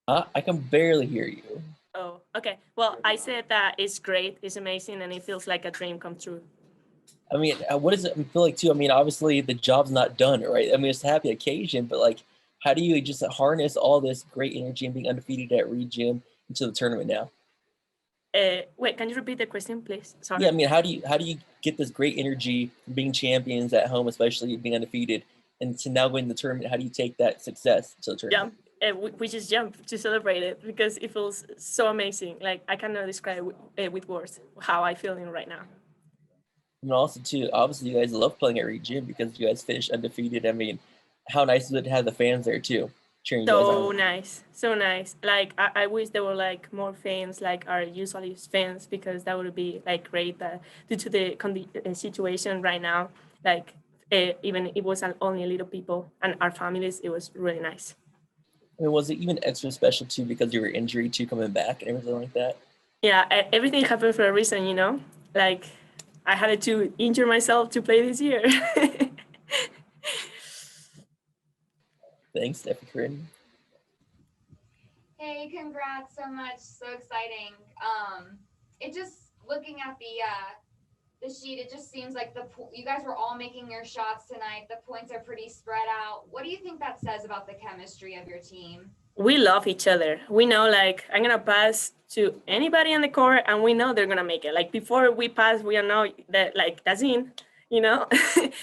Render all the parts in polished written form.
I can barely hear you. Oh, okay. Well, I said that it's great, it's amazing, and it feels like a dream come true. I mean, what does it feel like too? I mean, obviously the job's not done, right? I mean, it's a happy occasion, but like, how do you just harness all this great energy and being undefeated at Region into the tournament now? Wait, can you repeat the question, please? Yeah, I Sorry. mean, how do you get this great energy from being champions at home, especially being undefeated, and to now going to the tournament? How do you take that success to the tournament? Jump. We just jump to celebrate it because it feels so amazing. Like I cannot describe with words how I feeling right now. And also too, obviously you guys love playing at Region because you guys finished undefeated. I mean, how nice is it to have the fans there too, cheering you guys So on? nice, so nice. Like I wish there were like more fans like our usually fans because that would be like great. But due to the situation right now, like even it was only little people and our families, it was really nice. I mean, was it even extra special too because you were injured too coming back and everything like that? Yeah, everything happened for a reason, you know. Like I had to injure myself to play this year. Thanks, Steffi Corinne. Hey, congrats so much. So exciting. It just looking at the sheet, it just seems like you guys were all making your shots tonight. The points are pretty spread out. What do you think that says about the chemistry of your team? We love each other. We know like I'm gonna pass to anybody on the court and we know they're gonna make it. Like before we pass, we know that like that's in, you know?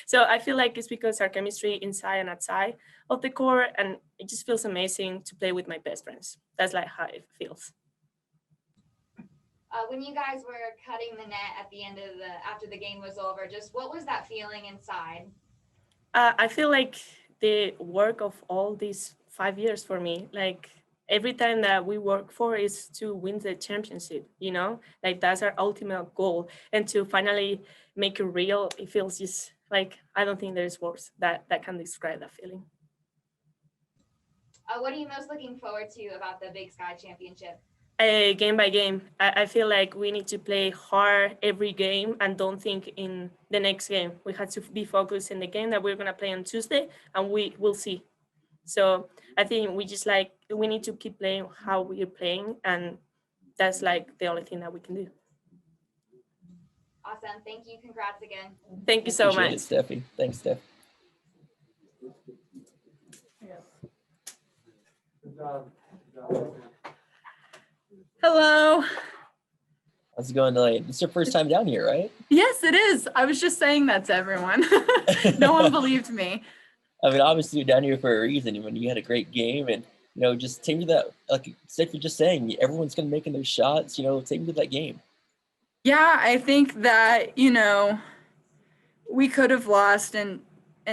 So I feel like it's because our chemistry inside and outside of the court and it just feels amazing to play with my best friends. That's like how it feels. When you guys were cutting the net at the end of the after the game was over, just what was that feeling inside? I feel like the work of all these 5 years for me, like every time that we work for is to win the championship, you know, like that's our ultimate goal. And to finally make it real, it feels just like I don't think there's words that can describe that feeling. What are you most looking forward to about the Big Sky Championship? Game by game, I feel like we need to play hard every game and don't think in the next game. We have to be focused in the game that we're gonna play on Tuesday, and we will see. So I think we just like we need to keep playing how we're playing, and that's like the only thing that we can do. Awesome. Thank you. Congrats again. Thank you so Appreciate it, much. Steffi. Thanks, Steph. Hello. How's it going tonight? It's your first time down here, right? Yes, it is. I was just saying that to everyone. No one believed me. I mean, obviously you're down here for a reason. When you had a great game, and just take me to that. Like Steph, you're just saying, everyone's gonna making their shots. Take me to that game. Yeah, I think that, we could have lost and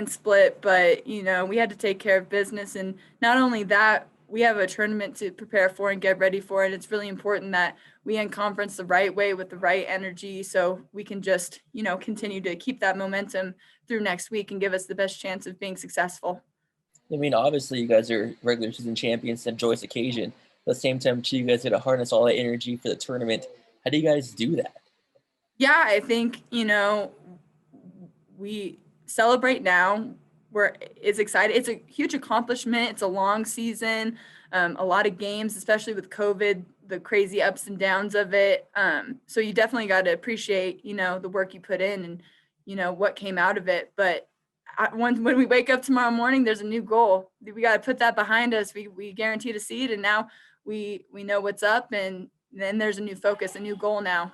split, but we had to take care of business. And not only that, we have a tournament to prepare for and get ready for. And it's really important that we end conference the right way with the right energy so we can just, continue to keep that momentum through next week and give us the best chance of being successful. I mean, obviously you guys are regular season champions and joyous occasion. But at the same time, too, you guys got to harness all that energy for the tournament. How do you guys do that? Yeah, I think, we celebrate now. It's excited. It's a huge accomplishment. It's a long season, a lot of games, especially with COVID, the crazy ups and downs of it. So you definitely got to appreciate, the work you put in and, what came out of it. But when we wake up tomorrow morning, there's a new goal. We got to put that behind us. We guaranteed a seed, and now we know what's up, and then there's a new focus, a new goal now.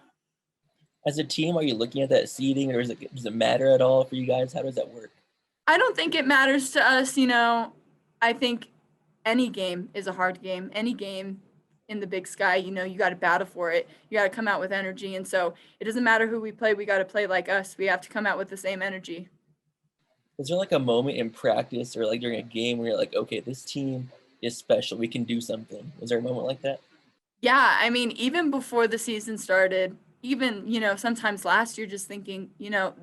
As a team, are you looking at that seeding, or does it matter at all for you guys? How does that work? I don't think it matters to us. I think any game is a hard game. Any game in the Big Sky, you got to battle for it. You got to come out with energy. And so it doesn't matter who we play. We got to play like us. We have to come out with the same energy. Is there like a moment in practice or like during a game where you're like, okay, this team is special. We can do something. Was there a moment like that? Yeah, I mean, even before the season started, even, sometimes last year, just thinking,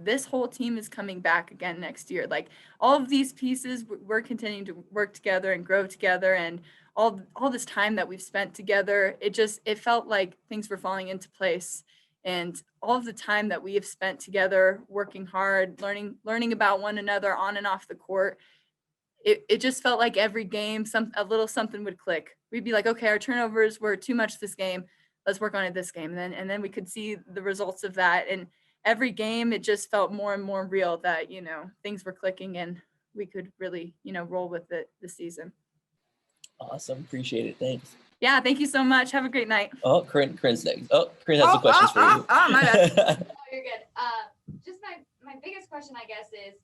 this whole team is coming back again next year. Like all of these pieces, we're continuing to work together and grow together. And all this time that we've spent together, it felt like things were falling into place. And all of the time that we have spent together working hard, learning about one another on and off the court, it just felt like every game, a little something would click. We'd be like, okay, our turnovers were too much this game. Let's work on it this game. And then we could see the results of that. And every game, it just felt more and more real that, things were clicking and we could really, roll with it this season. Awesome. Appreciate it. Thanks. Yeah. Thank you so much. Have a great night. Oh, Corinne's next. Oh, Corinne has some questions for you. Oh, my bad. Oh, you're good. Just my biggest question, I guess, is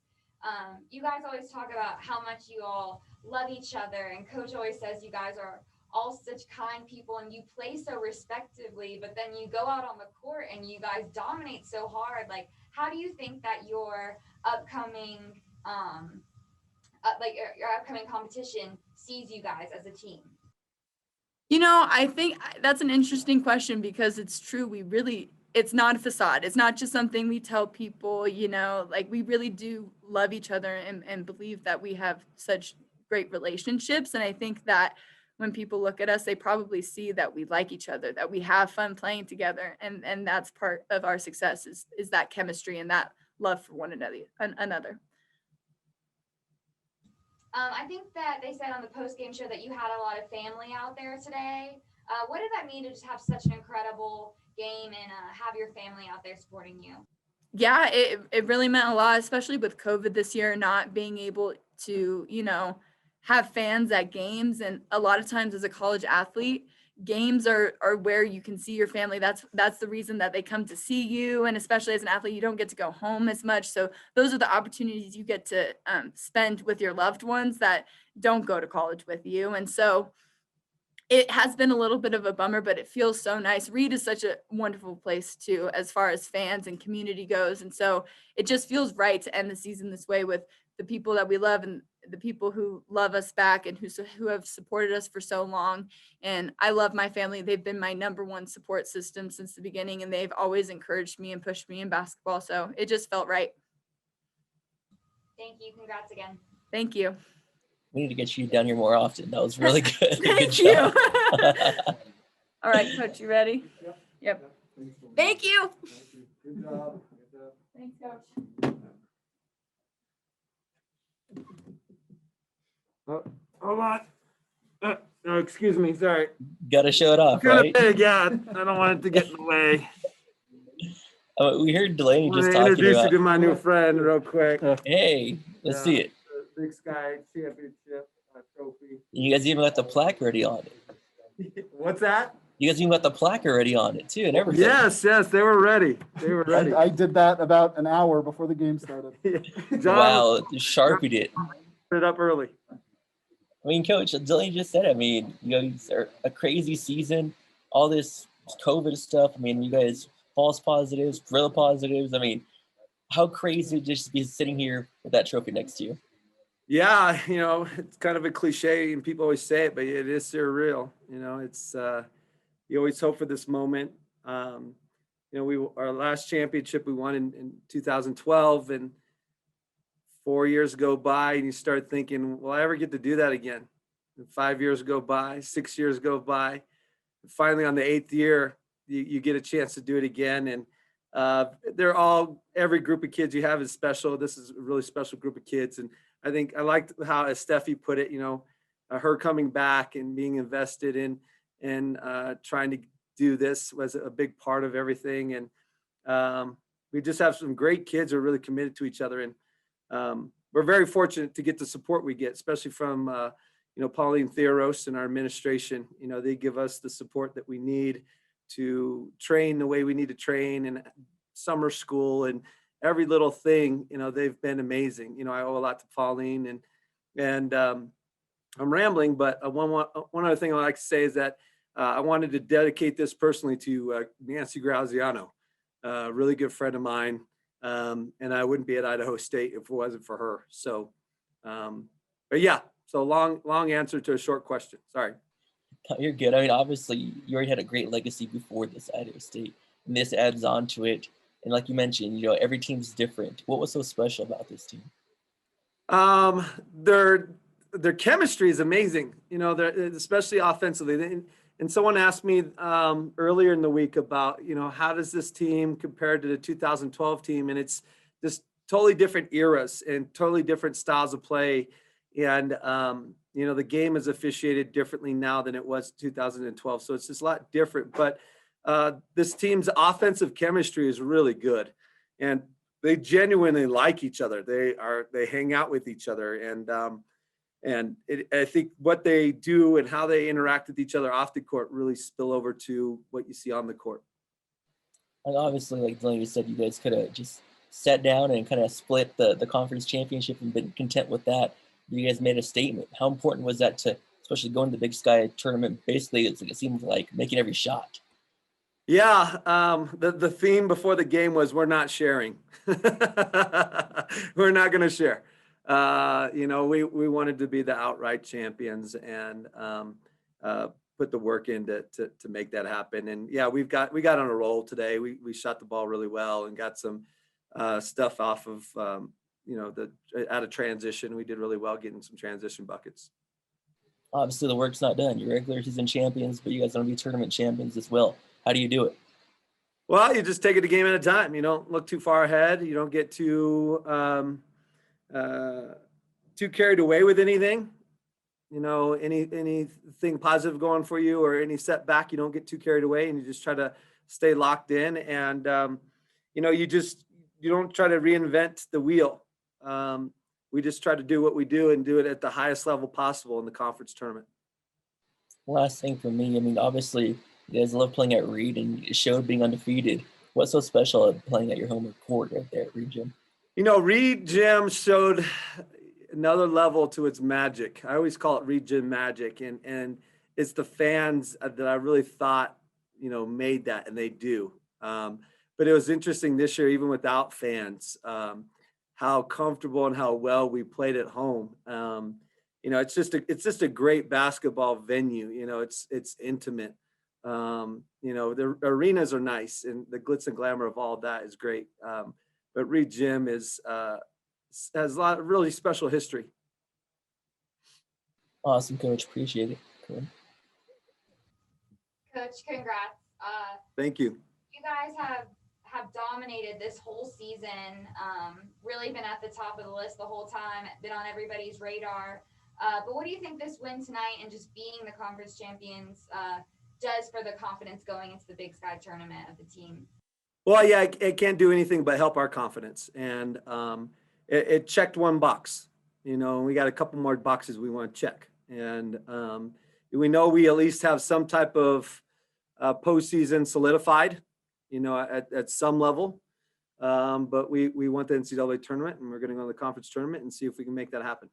you guys always talk about how much you all love each other, and Coach always says you guys are all such kind people and you play so respectively, but then you go out on the court and you guys dominate so hard. Like, how do you think that your upcoming your upcoming competition sees you guys as a team? I think that's an interesting question because it's true. It's not a facade. It's not just something we tell people, we really do love each other and believe that we have such great relationships. And I think that when people look at us, they probably see that we like each other, that we have fun playing together. And that's part of our success is that chemistry and that love for one another. I think that they said on the post-game show that you had a lot of family out there today. What did that mean to just have such an incredible game and have your family out there supporting you? Yeah, it really meant a lot, especially with COVID this year, not being able to, have fans at games. And a lot of times as a college athlete, games are where you can see your family. That's the reason that they come to see you. And especially as an athlete, you don't get to go home as much. So those are the opportunities you get to spend with your loved ones that don't go to college with you. And so it has been a little bit of a bummer, but it feels so nice. Reed is such a wonderful place too, as far as fans and community goes. And so it just feels right to end the season this way with the people that we love and the people who love us back and who have supported us for so long. And I love my family. They've been my number one support system since the beginning, and they've always encouraged me and pushed me in basketball. So it just felt right. Thank you. Congrats again. Thank you. We need to get you down here more often. That was really good. Thank Good you. job. All right, Coach, you ready? Yep. Thank you. Good job. Thanks, Coach. Hold on. No, excuse me. Sorry. Gotta show it off, Kind right? of big, yeah. I don't want it to get in the way. We heard Delaney I'm going just to talking introduce you about. to my new friend real quick. Hey, let's see it. The Big Sky Championship trophy. You guys even got the plaque already on it. What's that? You guys even got the plaque already on it too, and everything. Yes, they were ready. They were ready. I did that about an hour before the game started. John Wow, Sharpied it. put it up early. I mean, Coach, Delaney just said it. I mean, you guys are a crazy season, all this COVID stuff. I mean, you guys false positives, real positives. I mean, how crazy just to be sitting here with that trophy next to you. Yeah, it's kind of a cliche and people always say it, but it is surreal. It's you always hope for this moment. Our last championship we won in 2012, and 4 years go by and you start thinking, will I ever get to do that again? And 5 years go by, 6 years go by. And finally, on the 8th year, you get a chance to do it again. And every group of kids you have is special. This is a really special group of kids. And I think I liked how, as Steffi put it, her coming back and being invested in and trying to do this was a big part of everything. And we just have some great kids who are really committed to each other. And we're very fortunate to get the support we get, especially from, Pauline Theoros and our administration. They give us the support that we need to train the way we need to train, and summer school and every little thing. They've been amazing. I owe a lot to Pauline, and I'm rambling, but one other thing I like to say is that I wanted to dedicate this personally to Nancy Graziano, a really good friend of mine. And I wouldn't be at Idaho State if it wasn't for her. So, but yeah, so long answer to a short question. Sorry. You're good. I mean, obviously, you already had a great legacy before this Idaho State, and this adds on to it. And like you mentioned, every team's different. What was so special about this team? Their chemistry is amazing. Especially offensively. And someone asked me earlier in the week about, how does this team compare to the 2012 team? And it's just totally different eras and totally different styles of play. And, the game is officiated differently now than it was 2012. So it's just a lot different. But this team's offensive chemistry is really good. And they genuinely like each other. They hang out with each other. And I think what they do and how they interact with each other off the court really spill over to what you see on the court. And obviously, like Delaney said, you guys could have just sat down and kind of split the conference championship and been content with that. You guys made a statement. How important was that to, especially going to the Big Sky tournament? Basically, it seemed like making every shot. Yeah, the theme before the game was we're not sharing. We're not going to share. We wanted to be the outright champions and put the work in to make that happen. And yeah, we got on a roll today. We shot the ball really well and got some stuff off of out of transition. We did really well getting some transition buckets. Obviously, the work's not done. You're regular season champions, but you guys want to be tournament champions as well. How do you do it? Well, you just take it a game at a time. You don't look too far ahead. You don't get too carried away with anything. Anything positive going for you or any setback, you don't get too carried away, and you just try to stay locked in. And you don't try to reinvent the wheel. We just try to do what we do and do it at the highest level possible in the conference tournament. Last thing for me, obviously, you guys love playing at Reed, and it showed being undefeated. What's so special at playing at your home court right there at Reed Gym? Reed Gym showed another level to its magic. I always call it Reed Gym magic, and it's the fans that I really thought, made that, and they do. But it was interesting this year, even without fans, how comfortable and how well we played at home. It's just a great basketball venue. It's intimate. The arenas are nice, and the glitz and glamour of all of that is great. But Reed Gym has a lot of really special history. Awesome, Coach. Appreciate it. Cool. Coach, congrats. Thank you. You guys have dominated this whole season, really been at the top of the list the whole time, been on everybody's radar. But what do you think this win tonight and just being the conference champions does for the confidence going into the Big Sky tournament of the team? Well, yeah, it can't do anything but help our confidence. And it checked one box. We got a couple more boxes we want to check. And we know we at least have some type of postseason solidified, at some level. But we want the NCAA tournament, and we're going to go to the conference tournament and see if we can make that happen.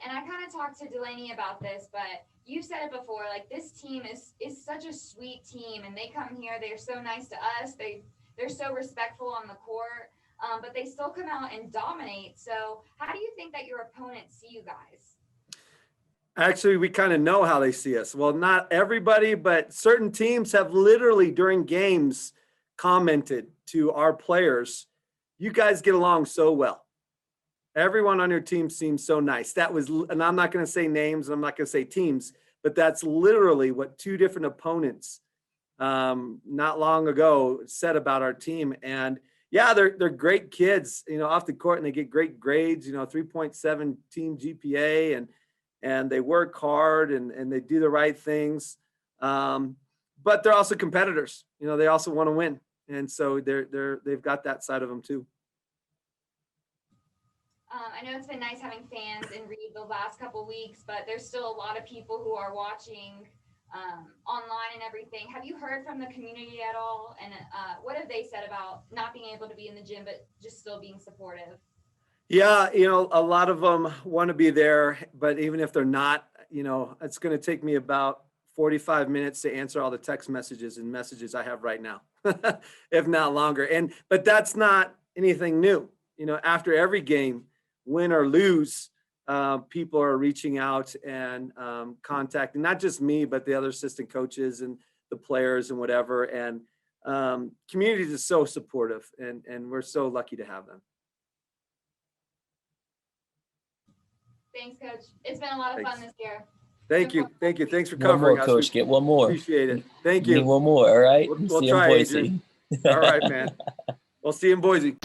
And I kind of talked to Delaney about this, but you've said it before, like this team is such a sweet team, and they come here, they're so nice to us. They're so respectful on the court, but they still come out and dominate. So how do you think that your opponents see you guys? Actually, we kind of know how they see us. Well, not everybody, but certain teams have literally during games commented to our players, you guys get along so well. Everyone on your team seems so nice. And I'm not going to say names, I'm not going to say teams, but that's literally what two different opponents not long ago said about our team. And yeah, they're great kids, off the court, and they get great grades, 3.7 team GPA, and they work hard and they do the right things. But they're also competitors. They also want to win. And so they've got that side of them too. I know it's been nice having fans in Reed the last couple weeks, but there's still a lot of people who are watching online and everything. Have you heard from the community at all? And what have they said about not being able to be in the gym, but just still being supportive? Yeah, a lot of them want to be there, but even if they're not, it's going to take me about 45 minutes to answer all the text messages and messages I have right now, if not longer. But that's not anything new. After every game, win or lose, people are reaching out and contacting not just me, but the other assistant coaches and the players and whatever. And community is so supportive, and we're so lucky to have them. Thanks, Coach. It's been a lot of fun this year. Thank you. Thanks for One covering more, us. Coach. Get one more. Appreciate it. Thank Need you. one more, all right? We'll See you in try, Boise. Adrian. All right, man. We'll see you in Boise.